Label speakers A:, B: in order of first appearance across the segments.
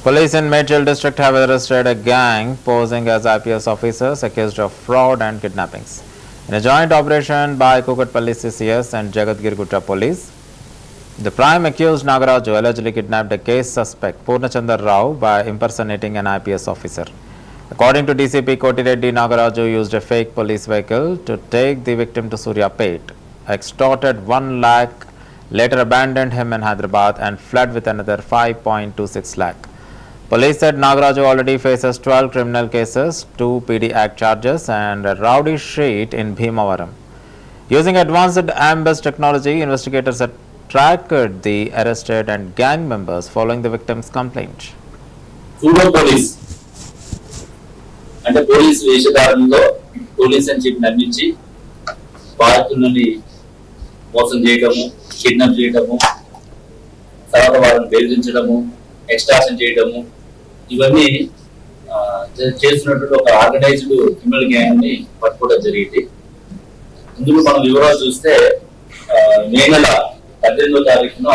A: Police in Medjil district have arrested a gang posing as IPS officers accused of fraud and kidnappings. In a joint operation by Kukatpalli CCS and Jagadgiri Gutta police, the prime accused Nagaraju allegedly kidnapped a case suspect Purnachandar Rao by impersonating an IPS officer. According to DCP Kotireddy, Nagaraju used a fake police vehicle to take the victim to Suryapet, extorted 1 lakh, later abandoned him in Hyderabad and fled with another 5.26 lakh. Police said Nagaraju already faces 12 criminal cases, 2 PD Act charges and a rowdy sheet in Bhimavaram. Using advanced ambush technology, investigators had tracked the arrested and gang members following the victim's complaint.
B: Pseudo police అంటే police వేషధారణలో police అని చెప్పి నమ్మించి బాధితులని మోసం చేయడము, kidnap చేయడము, తర్వాత వాళ్ళని బెదిరించడము, extraction చేయడము, ఇవన్నీ చేస్తున్నటువంటి ఒక ఆర్గనైజ్డ్ క్రిమినల్ గ్యాంగ్ ని పట్టుకోవడం జరిగింది. ఇందులో మనం వివరాలు చూస్తే మే నెల 18వ తారీఖున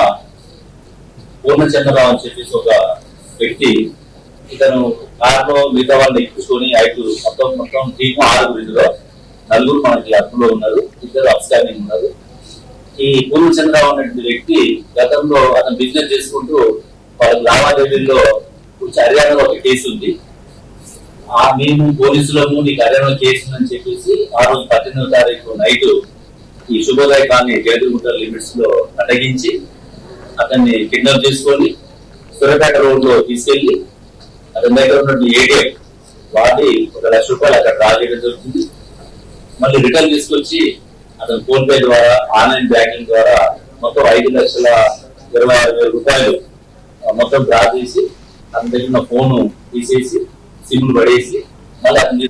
B: పూర్ణచంద్రరావు అని చెప్పేసి ఒక వ్యక్తి, ఇతను కారులో మిగతా వాళ్ళని ఎక్కించుకొని మొత్తం టీము 6 ఇందులో 4 మనకి అర్థంలో ఉన్నారు, 2 అప్స్టాండింగ్ ఉన్నారు. ఈ పూర్ణచంద్రరావు అనేటువంటి వ్యక్తి గతంలో అతను బిజినెస్ చేసుకుంటూ వాళ్ళకి లావాదేవీల్లో హర్యానాలో ఒక కేసు ఉంది. మేము పోలీసులము నీకు హర్యానాలో కేసు ఉందని చెప్పేసి ఆ రోజు 18వ తారీఖు నైట్ ఈ శుభోదయ కాలనీ జయదుర్గుట్ట లిమిట్స్ లో అడ్డగించి అతన్ని కిడ్నాప్ చేసుకొని సూర్యాపేట రోడ్ లో తీసుకెళ్లి అతని దగ్గర ఉన్నటువంటి ఏటీఎం వాడి 1 లక్ష రూపాయలు అక్కడ డ్రా చేయడం జరుగుతుంది. మళ్ళీ రిటర్న్ తీసుకొచ్చి అతను ఫోన్ పే ద్వారా, ఆన్లైన్ బ్యాంకింగ్ ద్వారా మొత్తం 5,26,26,000 రూపాయలు మొత్తం డ్రా చేసి అతని దగ్గర ఉన్న ఫోన్ తీసేసి సిమ్లు పడేసి మళ్ళీ అతని